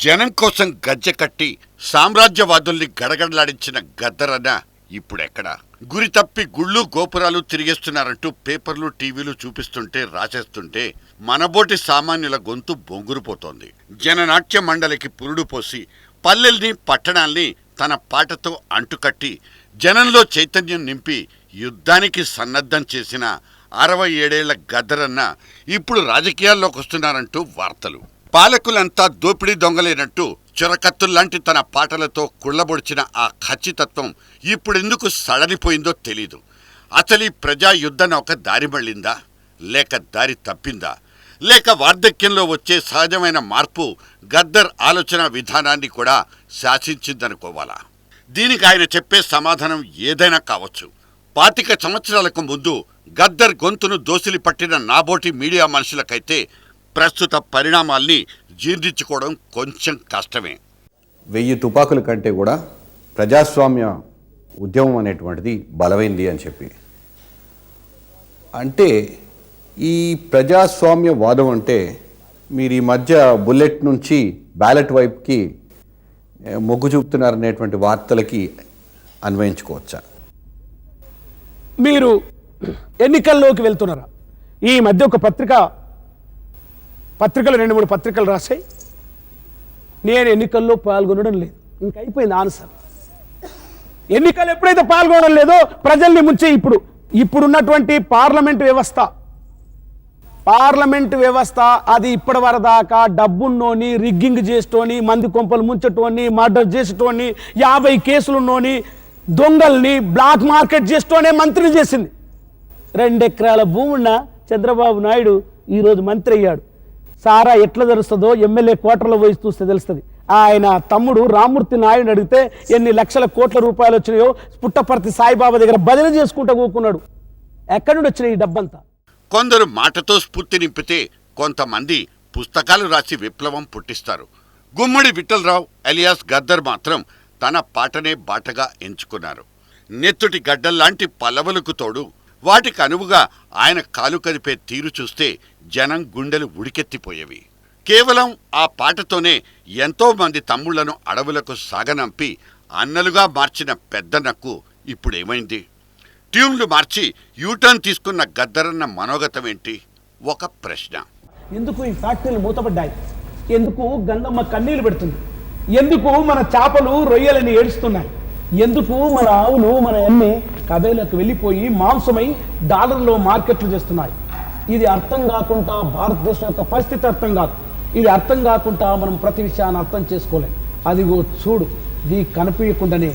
జనం కోసం గజ్జె కట్టి సామ్రాజ్యవాదుల్ని గడగడలాడించిన గద్దరన్న ఇప్పుడెక్కడ? గురి తప్పి గుళ్ళు గోపురాలు తిరిగేస్తున్నారంటూ పేపర్లు టీవీలు చూపిస్తుంటే రాసేస్తుంటే మనబోటి సామాన్యుల గొంతు బొంగురుపోతోంది. జననాట్య మండలికి పురుడు పోసి పల్లెల్ని పట్టణాల్ని తన పాటతో అంటుకట్టి జనంలో చైతన్యం నింపి యుద్ధానికి సన్నద్ధం చేసిన 67 ఏళ్ల గద్దరన్న ఇప్పుడు రాజకీయాల్లోకి వస్తున్నారంటూ వార్తలు. పాలకులంతా దోపిడీ దొంగలేనట్టు చొరకత్తుల్లాంటి తన పాటలతో కుళ్లబొడిచిన ఆ ఖచ్చితత్వం ఇప్పుడెందుకు సడలిపోయిందో తెలీదు. అసలు ఈ ప్రజా యుద్ధ నౌక దారి మళ్ళిందా, లేక దారి తప్పిందా, లేక వార్ధక్యంలో వచ్చే సహజమైన మార్పు గద్దర్ ఆలోచన విధానాన్ని కూడా శాసించిందనుకోవాలా? దీనికి ఆయన చెప్పే సమాధానం ఏదైనా కావచ్చు. 25 సంవత్సరాలకు ముందు గద్దర్ గొంతును దోసిలి పట్టిన నాబోటి మీడియా మనుషులకైతే ప్రస్తుత పరిణామాల్ని జీర్ణించుకోవడం కొంచెం కష్టమే. 1000 తుపాకుల కంటే కూడా ప్రజాస్వామ్య ఉద్యమం అనేటువంటిది బలమైంది అని చెప్పి, అంటే ఈ ప్రజాస్వామ్య వాదం అంటే మీరు ఈ మధ్య బుల్లెట్ నుంచి బ్యాలెట్ వైపుకి మొగ్గు చూపుతున్నారనేటువంటి వార్తలకి అన్వయించుకోవచ్చా? మీరు ఎన్నికల్లోకి వెళ్తున్నారా? ఈ మధ్య ఒక పత్రికలు 2-3 పత్రికలు రాశాయి, నేను ఎన్నికల్లో పాల్గొనడం లేదు. ఇంకైపోయింది ఆన్సర్. ఎన్నికలు ఎప్పుడైతే పాల్గొనడం లేదో ప్రజల్ని ముంచే ఇప్పుడున్నటువంటి పార్లమెంట్ వ్యవస్థ అది ఇప్పటి వరదాకా డబ్బున్నోని, రిగ్గింగ్ చేసేటోని, మంది కొంపలు ముంచటోని, మర్డర్ చేసేటోని, 50 కేసులున్నోని, దొంగల్ని బ్లాక్ మార్కెట్ చేసేటోనే మంత్రిని చేసింది. 2 ఎకరాల భూమున్న చంద్రబాబు నాయుడు ఈరోజు మంత్రి అయ్యాడు. సారా ఎట్లా తెలుస్తుందో ఎమ్మెల్యే క్వార్టర్లో పోయి చూస్తే తెలుస్తుంది. ఆయన తమ్ముడు రామ్మూర్తి నాయుడు అడిగితే ఎన్ని లక్షల కోట్ల రూపాయలు వచ్చినాయో పుట్టపర్తి సాయిబాబా దగ్గర బదిలీ చేసుకుంటూ కూకున్నాడు. ఎక్కడి నుండి వచ్చినాయి ఈ డబ్బంతా? కొందరు మాటతో స్ఫూర్తి నింపితే కొంతమంది పుస్తకాలు రాసి విప్లవం పుట్టిస్తారు. గుమ్మడి విఠలరావు ఎలియాస్ గద్దర్ మాత్రం తన పాటనే బాటగా ఎంచుకున్నారు. నెత్తుటి గడ్డల్లాంటి పల్లవులకు తోడు వాటికి అనువుగా ఆయన కాలు కదిపే తీరు చూస్తే జనం గుండెలు ఉడికెత్తిపోయేవి. కేవలం ఆ పాటతోనే ఎంతో మంది తమ్ముళ్లను అడవులకు సాగనంపి అన్నలుగా మార్చిన పెద్దన్నకు ఇప్పుడేమైంది? ట్యూన్లు మార్చి యూటర్న్ తీసుకున్న గద్దరన్న మనోగతం ఏంటి? ఒక ప్రశ్న. ఎందుకు ఈ ఫ్యాక్టరీలు మూతపడ్డాయి? ఎందుకు గంగమ్మ కన్నీళ్లు పెడుతుంది? ఎందుకు మన చేపలు రొయ్యలని ఏడుస్తున్నాయి? ఎందుకు మన ఆవులు, మన ఎమ్మె కబేలకు వెళ్ళిపోయి మాంసమై డాలర్లో మార్కెట్లు చేస్తున్నాయి? ఇది అర్థం కాకుండా భారతదేశం యొక్క పరిస్థితి అర్థం కాదు. ఇది అర్థం కాకుండా మనం ప్రతి విషయాన్ని అర్థం చేసుకోలేం. అదిగో చూడు, ఇది కనిపించకుండానే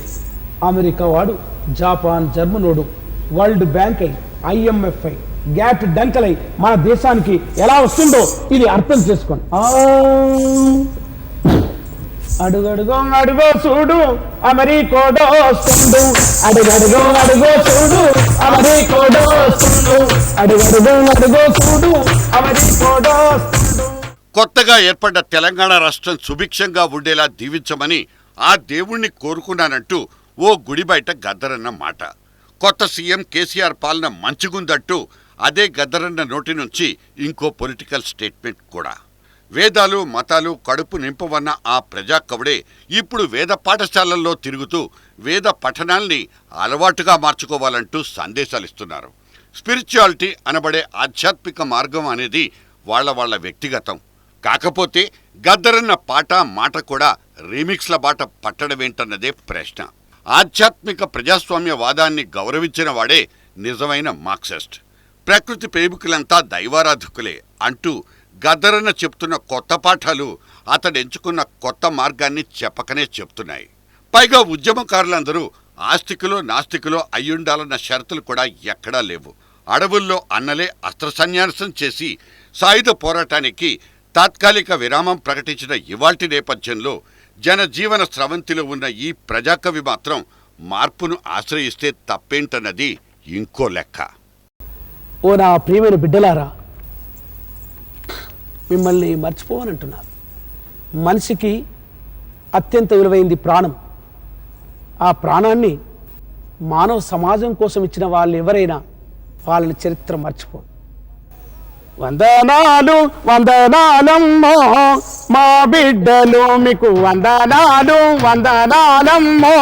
అమెరికా వాడు, జపాన్, జర్మనోడు, వరల్డ్ బ్యాంక్ అయి, IMF అయి, గ్యాట్ డంకలై మన దేశానికి ఎలా వస్తుందో ఇది అర్థం చేసుకోండి. అడుగడుగో అడుగో చూడు అమెరికోడో వస్తుండు, అడుగడుగో అడుగో చూడు అమెరికోడో వస్తుండు, అడుగడుగో అడుగో చూడు అమెరికోడో వస్తుండు. కొత్తగా ఏర్పడ్డ తెలంగాణ రాష్ట్రం సుభిక్షంగా ఉండేలా దీవించమని ఆ దేవుణ్ణి కోరుకున్నానంటూ ఓ గుడి బయట గద్దరన్న మాట. కొత్త సీఎం కేసీఆర్ పాలన మంచిగుందంటూ అదే గద్దరన్న నోటి నుంచి ఇంకో పొలిటికల్ స్టేట్మెంట్ కూడా. వేదాలు మతాలు కడుపు నింపవన్న ఆ ప్రజాకవుడే ఇప్పుడు వేద పాఠశాలల్లో తిరుగుతూ వేద పఠనాల్ని అలవాటుగా మార్చుకోవాలంటూ సందేశాలిస్తున్నారు. స్పిరిచువాలిటీ అనబడే ఆధ్యాత్మిక మార్గం అనేది వాళ్ళ వ్యక్తిగతం. కాకపోతే గద్దరన్న పాట మాట కూడా రీమిక్స్ల బాట పట్టడమేంటన్నదే ప్రశ్న. ఆధ్యాత్మిక ప్రజాస్వామ్యవాదాన్ని గౌరవించిన వాడే నిజమైన మార్క్సిస్ట్. ప్రకృతి ప్రేమికులంతా దైవారాధకులే అంటూ గద్దరన్న చెప్తున్న కొత్త పాఠాలు అతడెంచుకున్న కొత్త మార్గాన్ని చెప్పకనే చెప్తున్నాయి. పైగా ఉద్యమకారులందరూ ఆస్తికులో నాస్తికులో అయ్యుండాలన్న షరతులు కూడా ఎక్కడా లేవు. అడవుల్లో అన్నలే అస్త్ర సన్యాసం చేసి సాయుధ పోరాటానికి తాత్కాలిక విరామం ప్రకటించిన ఇవాల్టి నేపథ్యంలో జనజీవన స్రవంతిలో ఉన్న ఈ ప్రజాకవి మాత్రం మార్పును ఆశ్రయిస్తే తప్పేంటన్నది ఇంకో లెక్క. ఓ నా ప్రియమైన బిడ్డలారా, మిమ్మల్ని మర్చిపోవనంటున్నారు. మనిషికి అత్యంత విలువైంది ప్రాణం. ఆ ప్రాణాన్ని మానవ సమాజం కోసం ఇచ్చిన వాళ్ళు ఎవరైనా వాళ్ళని చరిత్ర మర్చిపోదు. వందనాలు వందనాలమ్మో మా బిడ్డలు మీకు వందనాలు వందనాలమ్మో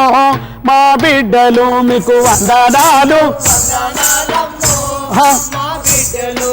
మా బిడ్డలు మీకు వందనాలు వందనాలమ్మో మా బిడ్డలు